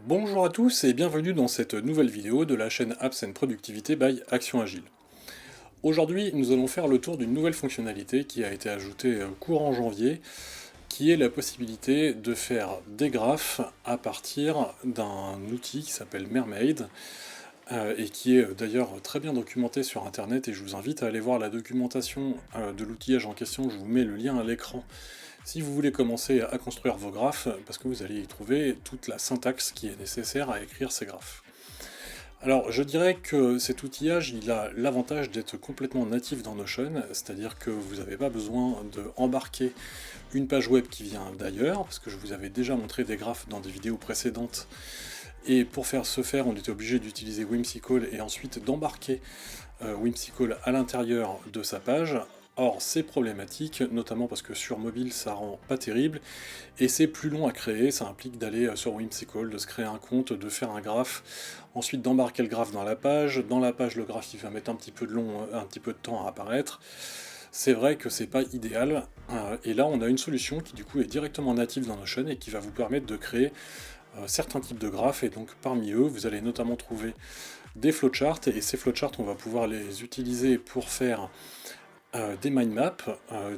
Bonjour à tous et bienvenue dans cette nouvelle vidéo de la chaîne Apps and Productivity by Action Agile. Aujourd'hui, nous allons faire le tour d'une nouvelle fonctionnalité qui a été ajoutée courant janvier, qui est la possibilité de faire des graphes à partir d'un outil qui s'appelle Mermaid, et qui est d'ailleurs très bien documenté sur internet, et je vous invite à aller voir la documentation de l'outillage en question. Je vous mets le lien à l'écran si vous voulez commencer à construire vos graphes, parce que vous allez y trouver toute la syntaxe qui est nécessaire à écrire ces graphes. Alors je dirais que cet outillage, il a l'avantage d'être complètement natif dans Notion, c'est-à-dire que vous n'avez pas besoin d'embarquer une page web qui vient d'ailleurs, parce que je vous avais déjà montré des graphes dans des vidéos précédentes, et pour faire on était obligé d'utiliser Whimsical et ensuite d'embarquer Whimsical à l'intérieur de sa page. Or c'est problématique, notamment parce que sur mobile ça rend pas terrible, et c'est plus long à créer, ça implique d'aller sur Whimsical, de se créer un compte, de faire un graphe, ensuite d'embarquer le graphe dans la page le graphe il va mettre un petit peu de temps à apparaître. C'est vrai que c'est pas idéal, et là on a une solution qui du coup est directement native dans Notion et qui va vous permettre de créer certains types de graphes, et donc parmi eux vous allez notamment trouver des flowcharts, et ces flowcharts on va pouvoir les utiliser pour faire des mind maps,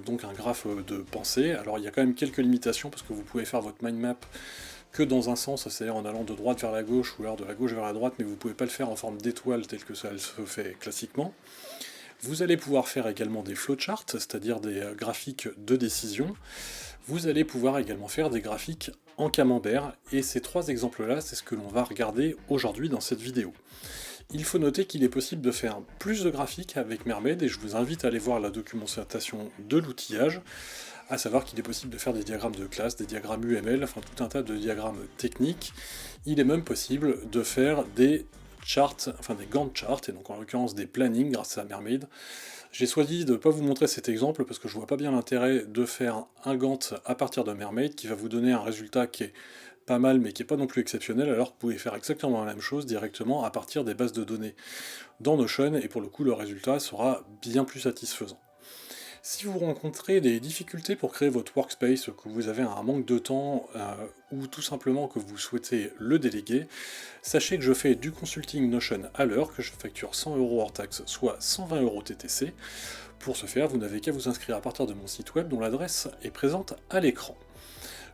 donc un graphe de pensée. Alors il y a quand même quelques limitations parce que vous pouvez faire votre mind map que dans un sens, c'est-à-dire en allant de droite vers la gauche ou alors de la gauche vers la droite, mais vous ne pouvez pas le faire en forme d'étoile tel que ça se fait classiquement. Vous allez pouvoir faire également des flowcharts, c'est-à-dire des graphiques de décision. Vous allez pouvoir également faire des graphiques en camembert, et ces trois exemples-là, c'est ce que l'on va regarder aujourd'hui dans cette vidéo. Il faut noter qu'il est possible de faire plus de graphiques avec Mermaid, et je vous invite à aller voir la documentation de l'outillage, à savoir qu'il est possible de faire des diagrammes de classe, des diagrammes UML, enfin tout un tas de diagrammes techniques. Il est même possible de faire des charts, enfin des Gantt charts, et donc en l'occurrence des plannings grâce à Mermaid. J'ai choisi de ne pas vous montrer cet exemple parce que je vois pas bien l'intérêt de faire un Gantt à partir de Mermaid qui va vous donner un résultat qui est pas mal mais qui n'est pas non plus exceptionnel, alors que vous pouvez faire exactement la même chose directement à partir des bases de données dans Notion, et pour le coup le résultat sera bien plus satisfaisant. Si vous rencontrez des difficultés pour créer votre workspace, que vous avez un manque de temps ou tout simplement que vous souhaitez le déléguer, sachez que je fais du consulting Notion à l'heure, que je facture 100 € hors taxe, soit 120 € TTC. Pour ce faire, vous n'avez qu'à vous inscrire à partir de mon site web dont l'adresse est présente à l'écran.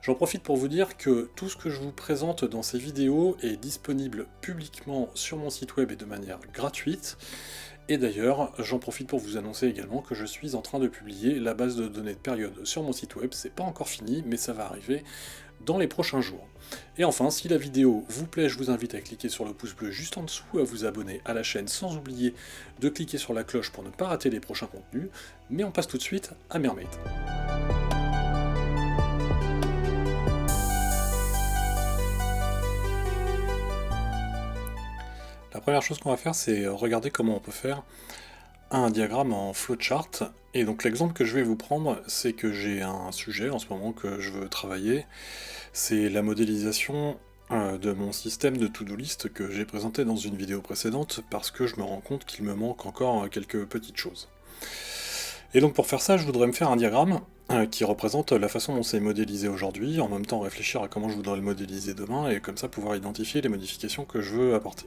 J'en profite pour vous dire que tout ce que je vous présente dans ces vidéos est disponible publiquement sur mon site web et de manière gratuite. Et d'ailleurs, j'en profite pour vous annoncer également que je suis en train de publier la base de données de période sur mon site web. C'est pas encore fini, mais ça va arriver dans les prochains jours. Et enfin, si la vidéo vous plaît, je vous invite à cliquer sur le pouce bleu juste en dessous, à vous abonner à la chaîne, sans oublier de cliquer sur la cloche pour ne pas rater les prochains contenus. Mais on passe tout de suite à Mermaid. La première chose qu'on va faire, c'est regarder comment on peut faire un diagramme en flowchart. Et donc l'exemple que je vais vous prendre, c'est que j'ai un sujet en ce moment que je veux travailler. C'est la modélisation de mon système de to-do list que j'ai présenté dans une vidéo précédente, parce que je me rends compte qu'il me manque encore quelques petites choses. Et donc pour faire ça, je voudrais me faire un diagramme qui représente la façon dont c'est modélisé aujourd'hui, en même temps réfléchir à comment je voudrais le modéliser demain, et comme ça pouvoir identifier les modifications que je veux apporter.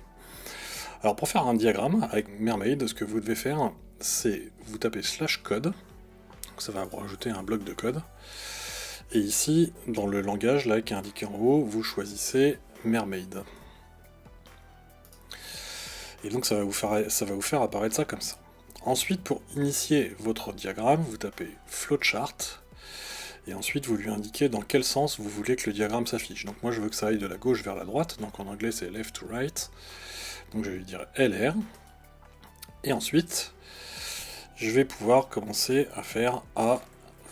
Alors pour faire un diagramme avec Mermaid, ce que vous devez faire, c'est vous tapez /code, donc ça va vous rajouter un bloc de code, et ici, dans le langage là qui est indiqué en haut, vous choisissez Mermaid. Et donc ça va vous faire apparaître ça comme ça. Ensuite, pour initier votre diagramme, vous tapez flowchart, et ensuite vous lui indiquez dans quel sens vous voulez que le diagramme s'affiche. Donc moi je veux que ça aille de la gauche vers la droite, donc en anglais c'est left to right. Donc je vais lui dire LR, et ensuite je vais pouvoir commencer à faire A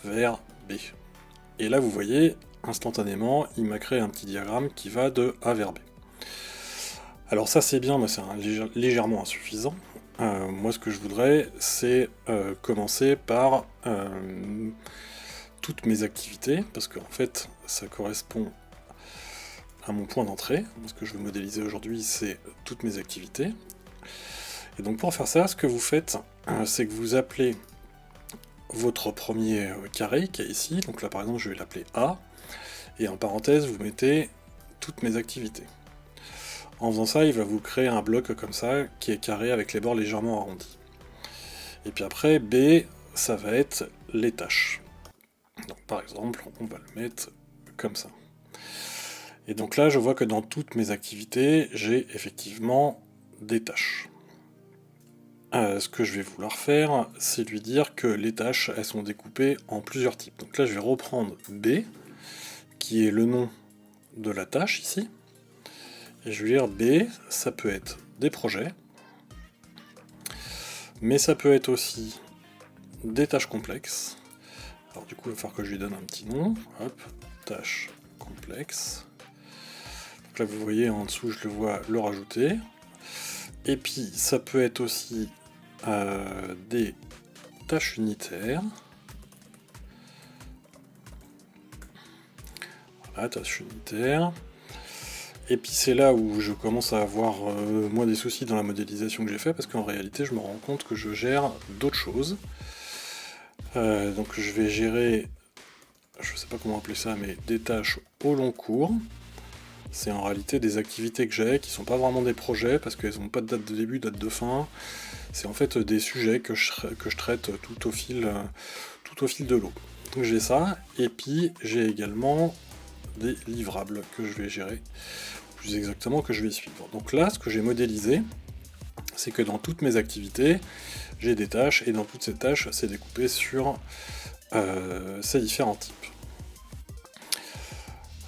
vers B. Et là vous voyez, instantanément, il m'a créé un petit diagramme qui va de A vers B. Alors ça c'est bien, mais c'est légèrement insuffisant. Moi ce que je voudrais, c'est commencer par toutes mes activités, parce qu'en fait ça correspond à mon point d'entrée. Ce que je veux modéliser aujourd'hui, c'est toutes mes activités. Et donc pour faire ça, ce que vous faites, c'est que vous appelez votre premier carré qui est ici. Donc là par exemple, je vais l'appeler A. Et en parenthèse, vous mettez toutes mes activités. En faisant ça, il va vous créer un bloc comme ça, qui est carré avec les bords légèrement arrondis. Et puis après, B, ça va être les tâches. Donc par exemple, on va le mettre comme ça. Et donc là, je vois que dans toutes mes activités, j'ai effectivement des tâches. Ce que je vais vouloir faire, c'est lui dire que les tâches, elles sont découpées en plusieurs types. Donc là, je vais reprendre B, qui est le nom de la tâche ici. Et je vais dire B, ça peut être des projets, mais ça peut être aussi des tâches complexes. Alors du coup, il va falloir que je lui donne un petit nom. Hop, tâches complexes. Donc là, vous voyez en dessous, je le vois le rajouter. Et puis, ça peut être aussi des tâches unitaires. Voilà, tâches unitaires. Et puis c'est là où je commence à avoir moi des soucis dans la modélisation que j'ai fait, parce qu'en réalité je me rends compte que je gère d'autres choses. Donc je vais gérer, je sais pas comment appeler ça, mais des tâches au long cours. C'est en réalité des activités que j'ai, qui sont pas vraiment des projets, parce qu'elles n'ont pas de date de début, date de fin. C'est en fait des sujets que je traite tout au fil de l'eau. Donc j'ai ça, et puis j'ai également des livrables que je vais gérer, plus exactement que je vais suivre. Donc là, ce que j'ai modélisé, c'est que dans toutes mes activités, j'ai des tâches, et dans toutes ces tâches, c'est découpé sur ces différents types.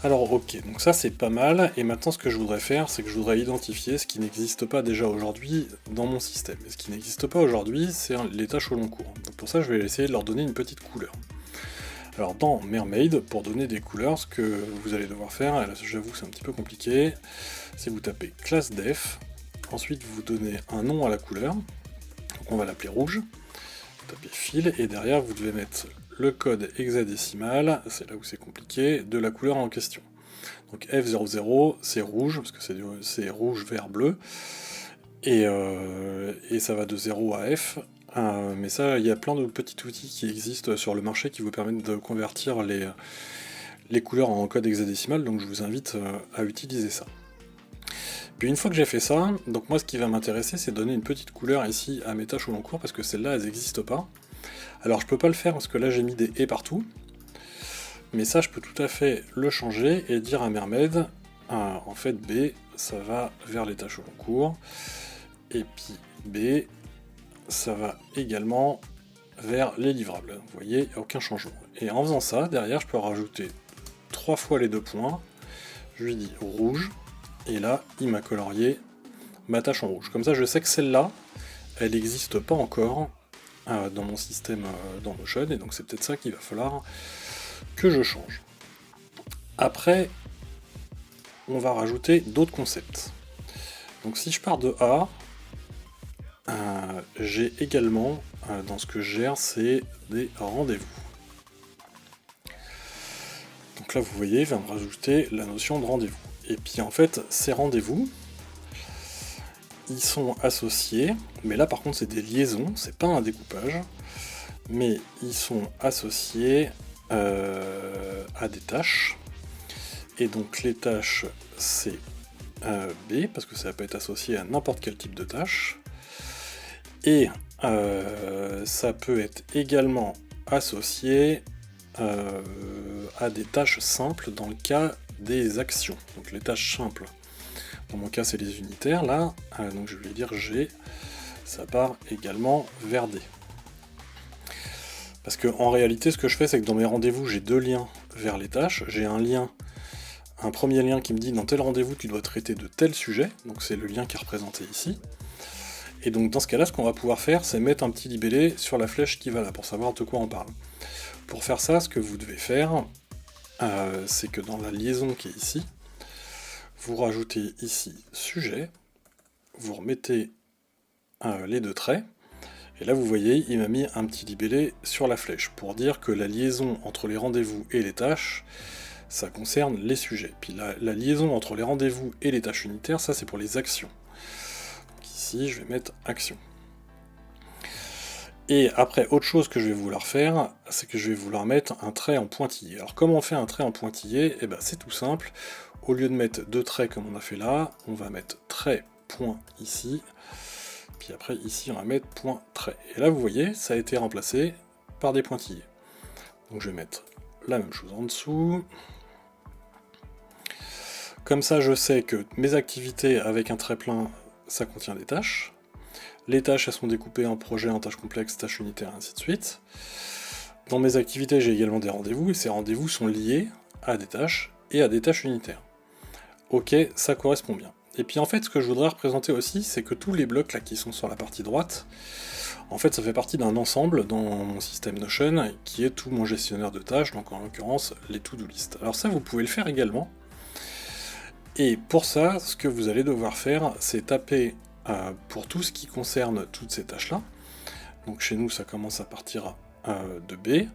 Alors ok, donc ça c'est pas mal, et maintenant ce que je voudrais faire, c'est que je voudrais identifier ce qui n'existe pas déjà aujourd'hui dans mon système. Et ce qui n'existe pas aujourd'hui, c'est les tâches au long cours. Donc pour ça, je vais essayer de leur donner une petite couleur. Alors dans Mermaid, pour donner des couleurs, ce que vous allez devoir faire, et là j'avoue que c'est un petit peu compliqué, c'est vous tapez classe def, ensuite vous donnez un nom à la couleur, donc on va l'appeler rouge, vous tapez fil, et derrière vous devez mettre le code hexadécimal, c'est là où c'est compliqué, de la couleur en question. Donc F00 c'est rouge, parce que c'est rouge, vert, bleu, et ça va de 0 à F. Mais ça, il y a plein de petits outils qui existent sur le marché qui vous permettent de convertir les couleurs en code hexadécimal, donc je vous invite à utiliser ça. Puis une fois que j'ai fait ça, donc moi ce qui va m'intéresser, c'est donner une petite couleur ici à mes tâches au long cours, parce que celles-là, elles n'existent pas. Alors je peux pas le faire parce que là j'ai mis des et partout, mais ça je peux tout à fait le changer et dire à Mermaid, en fait B, ça va vers les tâches au long cours, et puis B, ça va également vers les livrables. Vous voyez, il n'y a aucun changement. Et en faisant ça, derrière, je peux rajouter 3 fois les 2 points. Je lui dis rouge, et là, il m'a colorié ma tâche en rouge. Comme ça, je sais que celle-là, elle n'existe pas encore dans mon système dans Notion, et donc c'est peut-être ça qu'il va falloir que je change. Après, on va rajouter d'autres concepts. Donc si je pars de A, j'ai également, dans ce que je gère, c'est des rendez-vous. Donc là, vous voyez, il va me rajouter la notion de rendez-vous. Et puis en fait, ces rendez-vous, ils sont associés, mais là par contre c'est des liaisons, c'est pas un découpage, mais ils sont associés à des tâches. Et donc les tâches, c'est B, parce que ça peut être associé à n'importe quel type de tâche. Et ça peut être également associé à des tâches simples dans le cas des actions. Donc les tâches simples, dans mon cas c'est les unitaires là, donc je vais dire G, ça part également vers D. Parce que en réalité ce que je fais, c'est que dans mes rendez-vous j'ai deux liens vers les tâches. J'ai un premier lien qui me dit dans tel rendez-vous tu dois traiter de tel sujet, donc c'est le lien qui est représenté ici. Et donc dans ce cas-là, ce qu'on va pouvoir faire, c'est mettre un petit libellé sur la flèche qui va là, pour savoir de quoi on parle. Pour faire ça, ce que vous devez faire, c'est que dans la liaison qui est ici, vous rajoutez ici sujet, vous remettez les deux traits, et là vous voyez, il m'a mis un petit libellé sur la flèche, pour dire que la liaison entre les rendez-vous et les tâches, ça concerne les sujets. Puis la liaison entre les rendez-vous et les tâches unitaires, ça c'est pour les actions. Donc ici, je vais mettre action. Et après, autre chose que je vais vouloir faire, c'est que je vais vouloir mettre un trait en pointillé. Alors comment on fait un trait en pointillé? Eh ben, c'est tout simple. Au lieu de mettre deux traits comme on a fait là, on va mettre trait, point ici. Puis après, ici, on va mettre point, trait. Et là, vous voyez, ça a été remplacé par des pointillés. Donc je vais mettre la même chose en dessous. Comme ça, je sais que mes activités avec un trait plein, ça contient des tâches. Les tâches, elles sont découpées en projets, en tâches complexes, tâches unitaires, ainsi de suite. Dans mes activités, j'ai également des rendez-vous, et ces rendez-vous sont liés à des tâches et à des tâches unitaires. Ok, ça correspond bien. Et puis en fait, ce que je voudrais représenter aussi, c'est que tous les blocs là qui sont sur la partie droite, en fait, ça fait partie d'un ensemble dans mon système Notion, qui est tout mon gestionnaire de tâches, donc en l'occurrence, les to-do list. Alors ça, vous pouvez le faire également. Et pour ça, ce que vous allez devoir faire, c'est taper pour tout ce qui concerne toutes ces tâches-là. Donc chez nous, ça commence à partir de B.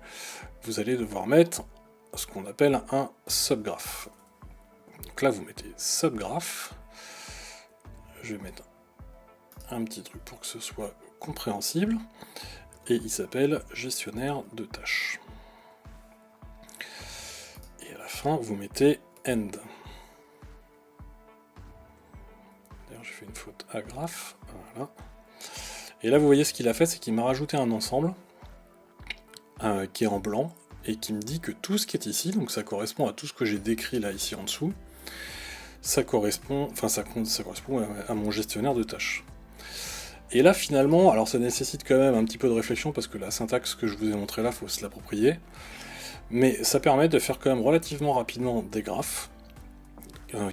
Vous allez devoir mettre ce qu'on appelle un subgraphe. Donc là, vous mettez subgraphe. Je vais mettre un petit truc pour que ce soit compréhensible. Et il s'appelle gestionnaire de tâches. Et à la fin, vous mettez end. D'ailleurs, j'ai fait une faute à graphe. Voilà. Et là, vous voyez ce qu'il a fait, c'est qu'il m'a rajouté un ensemble qui est en blanc et qui me dit que tout ce qui est ici, donc ça correspond à tout ce que j'ai décrit là ici en dessous, ça correspond à mon gestionnaire de tâches. Et là, finalement, alors ça nécessite quand même un petit peu de réflexion parce que la syntaxe que je vous ai montrée là, il faut se l'approprier. Mais ça permet de faire quand même relativement rapidement des graphes,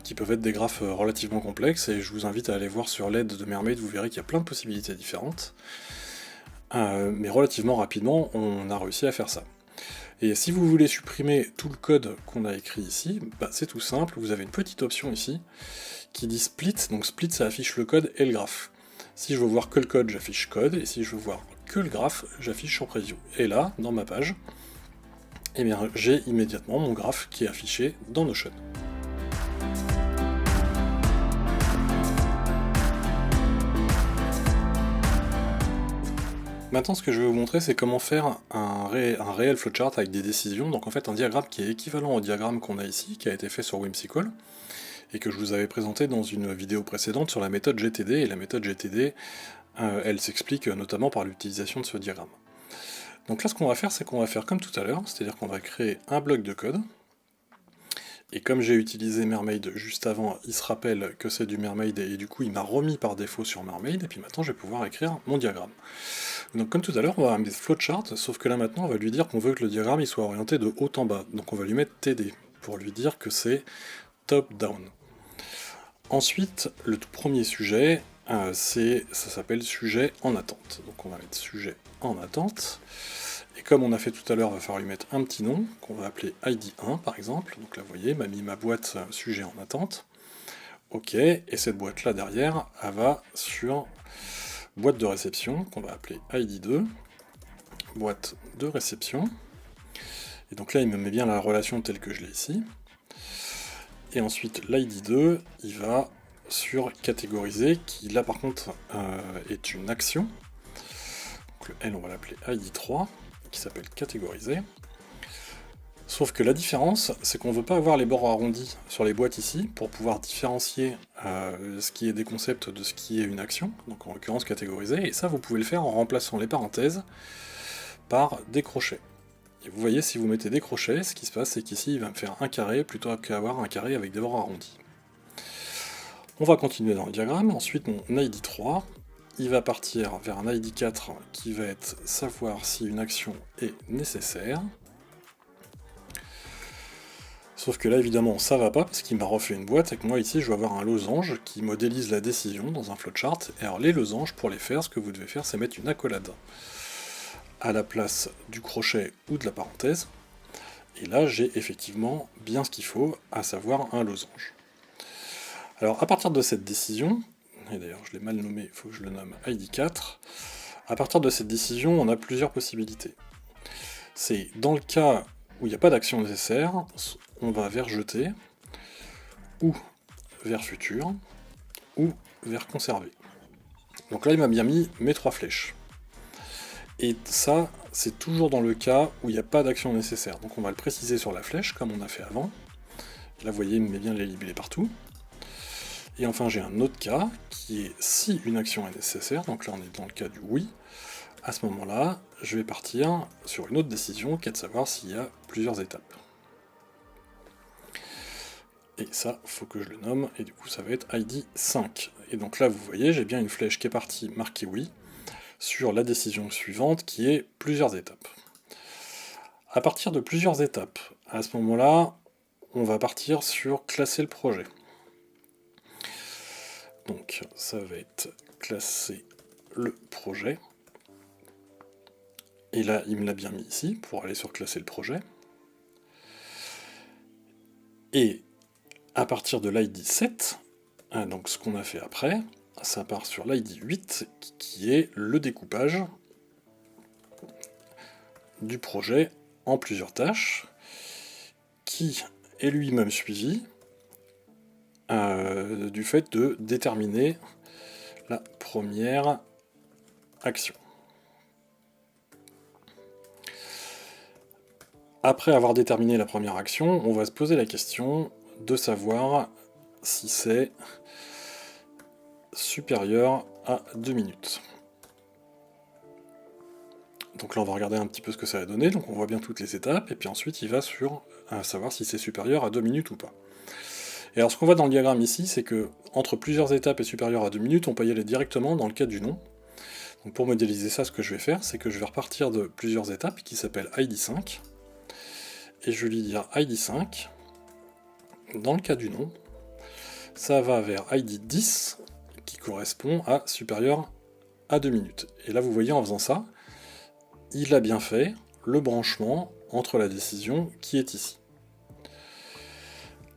qui peuvent être des graphes relativement complexes, et je vous invite à aller voir sur l'aide de Mermaid, vous verrez qu'il y a plein de possibilités différentes. Mais relativement rapidement, on a réussi à faire ça. Et si vous voulez supprimer tout le code qu'on a écrit ici, bah c'est tout simple, vous avez une petite option ici, qui dit split, donc split ça affiche le code et le graphe. Si je veux voir que le code, j'affiche code, et si je veux voir que le graphe, j'affiche en preview. Et là, dans ma page, eh bien, j'ai immédiatement mon graphe qui est affiché dans Notion. Maintenant, ce que je vais vous montrer, c'est comment faire un réel flowchart avec des décisions, donc en fait un diagramme qui est équivalent au diagramme qu'on a ici, qui a été fait sur Whimsical, et que je vous avais présenté dans une vidéo précédente sur la méthode GTD, et la méthode GTD, elle s'explique notamment par l'utilisation de ce diagramme. Donc là, ce qu'on va faire, c'est qu'on va faire comme tout à l'heure, c'est-à-dire qu'on va créer un bloc de code, et comme j'ai utilisé Mermaid juste avant, il se rappelle que c'est du Mermaid, et du coup il m'a remis par défaut sur Mermaid, et puis maintenant je vais pouvoir écrire mon diagramme. Donc comme tout à l'heure, on va mettre flowchart, sauf que là maintenant on va lui dire qu'on veut que le diagramme il soit orienté de haut en bas. Donc on va lui mettre TD, pour lui dire que c'est top-down. Ensuite, le tout premier sujet, ça s'appelle sujet en attente. Donc on va mettre sujet en attente. Et comme on a fait tout à l'heure, il va falloir lui mettre un petit nom, qu'on va appeler ID1 par exemple. Donc là vous voyez, m'a mis ma boîte sujet en attente. Ok, et cette boîte là derrière, elle va sur boîte de réception, qu'on va appeler ID2, boîte de réception. Et donc là il me met bien la relation telle que je l'ai ici. Et ensuite l'ID2, il va sur catégoriser, qui là par contre est une action. Donc le L on va l'appeler ID3, qui s'appelle catégoriser. Sauf que la différence, c'est qu'on ne veut pas avoir les bords arrondis sur les boîtes ici, pour pouvoir différencier ce qui est des concepts de ce qui est une action, donc en l'occurrence catégoriser, et ça vous pouvez le faire en remplaçant les parenthèses par des crochets. Et vous voyez, si vous mettez des crochets, ce qui se passe, c'est qu'ici il va me faire un carré plutôt qu'avoir un carré avec des bords arrondis. On va continuer dans le diagramme, ensuite mon ID3, il va partir vers un ID4 qui va être savoir si une action est nécessaire. Sauf que là évidemment ça va pas parce qu'il m'a refait une boîte et que moi ici je vais avoir un losange qui modélise la décision dans un flowchart. Et alors les losanges, pour les faire, ce que vous devez faire, c'est mettre une accolade à la place du crochet ou de la parenthèse. Et là j'ai effectivement bien ce qu'il faut, à savoir un losange. Alors à partir de cette décision, et d'ailleurs je l'ai mal nommé, il faut que je le nomme ID4, à partir de cette décision on a plusieurs possibilités. C'est dans le cas où il n'y a pas d'action nécessaire, on va vers jeter, ou vers futur, ou vers conserver. Donc là, il m'a bien mis mes 3 flèches. Et ça, c'est toujours dans le cas où il n'y a pas d'action nécessaire. Donc on va le préciser sur la flèche, comme on a fait avant. Là, vous voyez, il me met bien les libellés partout. Et enfin, j'ai un autre cas, qui est si une action est nécessaire, donc là on est dans le cas du oui, à ce moment-là, je vais partir sur une autre décision, qui est de savoir s'il y a plusieurs étapes. Et ça, il faut que je le nomme, et du coup ça va être ID 5. Et donc là, vous voyez, j'ai bien une flèche qui est partie marquée oui, sur la décision suivante, qui est plusieurs étapes. À partir de plusieurs étapes, à ce moment-là, on va partir sur classer le projet. Donc ça va être classer le projet. Et là, il me l'a bien mis ici, pour aller sur classer le projet. Et à partir de l'ID 7, donc ce qu'on a fait après, ça part sur l'ID 8, qui est le découpage du projet en plusieurs tâches, qui est lui-même suivi du fait de déterminer la première action. Après avoir déterminé la première action, on va se poser la question de savoir si c'est supérieur à 2 minutes. Donc là on va regarder un petit peu ce que ça va donner, donc on voit bien toutes les étapes, et puis ensuite il va sur savoir si c'est supérieur à 2 minutes ou pas. Et alors ce qu'on voit dans le diagramme ici, c'est que entre plusieurs étapes et supérieur à 2 minutes, on peut y aller directement dans le cas du nom. Donc pour modéliser ça, ce que je vais faire, c'est que je vais repartir de plusieurs étapes qui s'appellent ID5, et je vais lui dire ID5, dans le cas du nom, ça va vers ID 10, qui correspond à supérieur à 2 minutes. Et là vous voyez en faisant ça, il a bien fait le branchement entre la décision qui est ici.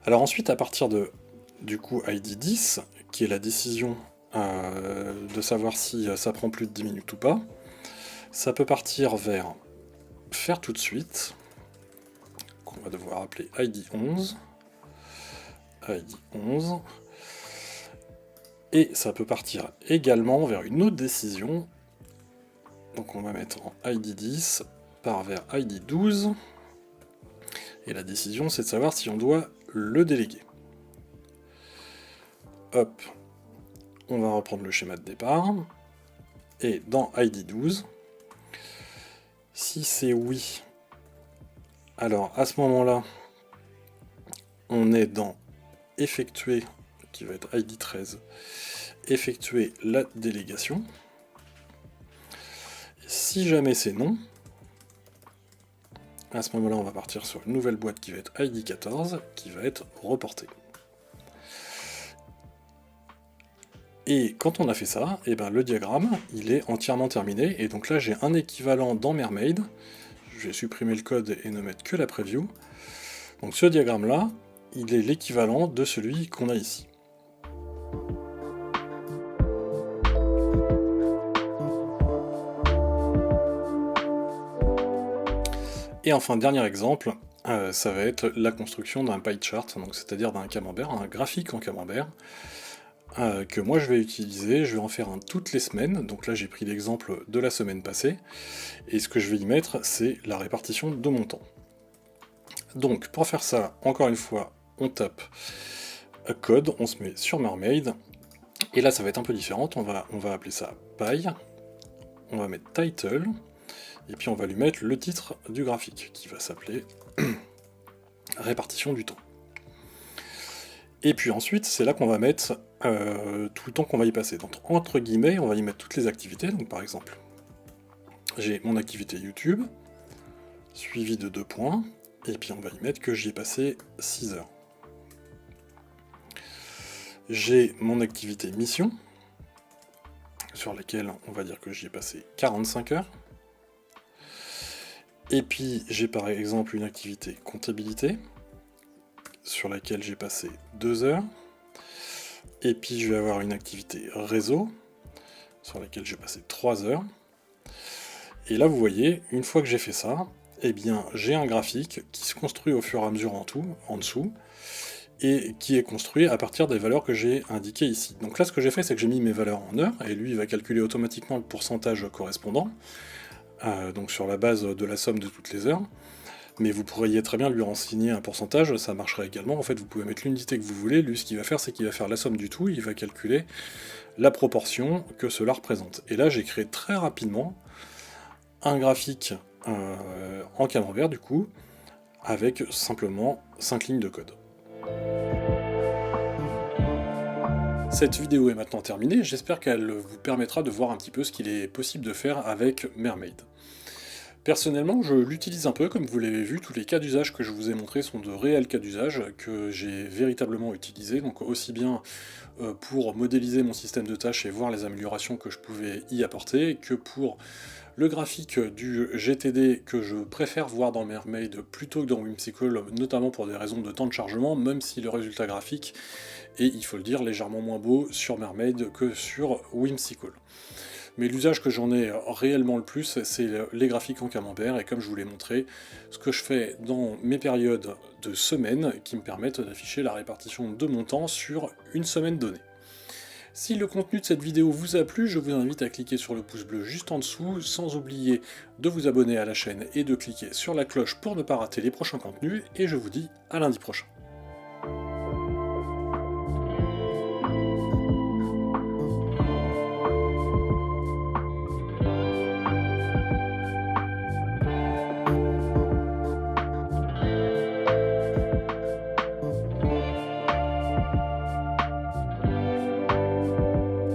Alors ensuite, à partir du coup ID 10, qui est la décision de savoir si ça prend plus de 10 minutes ou pas, ça peut partir vers faire tout de suite, qu'on va devoir appeler ID 11, et ça peut partir également vers une autre décision, donc on va mettre en ID 10, part vers ID 12, et la décision c'est de savoir si on doit le déléguer. Hop, on va reprendre le schéma de départ, et dans ID 12, si c'est oui, alors à ce moment-là, on est dans effectuer, qui va être ID 13, effectuer la délégation. Si jamais c'est non, à ce moment-là, on va partir sur une nouvelle boîte qui va être ID 14, qui va être reportée. Et quand on a fait ça, et ben le diagramme, il est entièrement terminé, et donc là j'ai un équivalent dans Mermaid, je vais supprimer le code et ne mettre que la preview. Donc ce diagramme-là, il est l'équivalent de celui qu'on a ici. Et enfin, dernier exemple, ça va être la construction d'un pie chart, donc c'est-à-dire d'un camembert, un graphique en camembert, que moi je vais utiliser, je vais en faire un toutes les semaines, donc là j'ai pris l'exemple de la semaine passée, et ce que je vais y mettre, c'est la répartition de mon temps. Donc pour faire ça, encore une fois, on tape code, on se met sur Mermaid, et là ça va être un peu différent, on va appeler ça pie, on va mettre title, et puis on va lui mettre le titre du graphique, qui va s'appeler répartition du temps. Et puis ensuite, c'est là qu'on va mettre tout le temps qu'on va y passer. Donc entre guillemets, on va y mettre toutes les activités. Donc par exemple, j'ai mon activité YouTube, suivi de 2 points, et puis on va y mettre que j'y ai passé 6 heures. J'ai mon activité mission, sur laquelle on va dire que j'y ai passé 45 heures. Et puis j'ai par exemple une activité comptabilité, sur laquelle j'ai passé 2 heures. Et puis je vais avoir une activité réseau, sur laquelle j'ai passé 3 heures. Et là vous voyez, une fois que j'ai fait ça, eh bien j'ai un graphique qui se construit au fur et à mesure en dessous, et qui est construit à partir des valeurs que j'ai indiquées ici. Donc là, ce que j'ai fait, c'est que j'ai mis mes valeurs en heures, et lui, il va calculer automatiquement le pourcentage correspondant, donc sur la base de la somme de toutes les heures. Mais vous pourriez très bien lui renseigner un pourcentage, ça marcherait également. En fait, vous pouvez mettre l'unité que vous voulez. Lui, ce qu'il va faire, c'est qu'il va faire la somme du tout, il va calculer la proportion que cela représente. Et là, j'ai créé très rapidement un graphique en camembert, du coup, avec simplement 5 lignes de code. Cette vidéo est maintenant terminée, j'espère qu'elle vous permettra de voir un petit peu ce qu'il est possible de faire avec Mermaid. Personnellement, je l'utilise un peu, comme vous l'avez vu, tous les cas d'usage que je vous ai montrés sont de réels cas d'usage que j'ai véritablement utilisés, donc aussi bien pour modéliser mon système de tâches et voir les améliorations que je pouvais y apporter, que pour le graphique du GTD que je préfère voir dans Mermaid plutôt que dans Whimsical, notamment pour des raisons de temps de chargement, même si le résultat graphique est, il faut le dire, légèrement moins beau sur Mermaid que sur Whimsical. Mais l'usage que j'en ai réellement le plus, c'est les graphiques en camembert, et comme je vous l'ai montré, ce que je fais dans mes périodes de semaine qui me permettent d'afficher la répartition de mon temps sur une semaine donnée. Si le contenu de cette vidéo vous a plu, je vous invite à cliquer sur le pouce bleu juste en dessous, sans oublier de vous abonner à la chaîne et de cliquer sur la cloche pour ne pas rater les prochains contenus, et je vous dis à lundi prochain.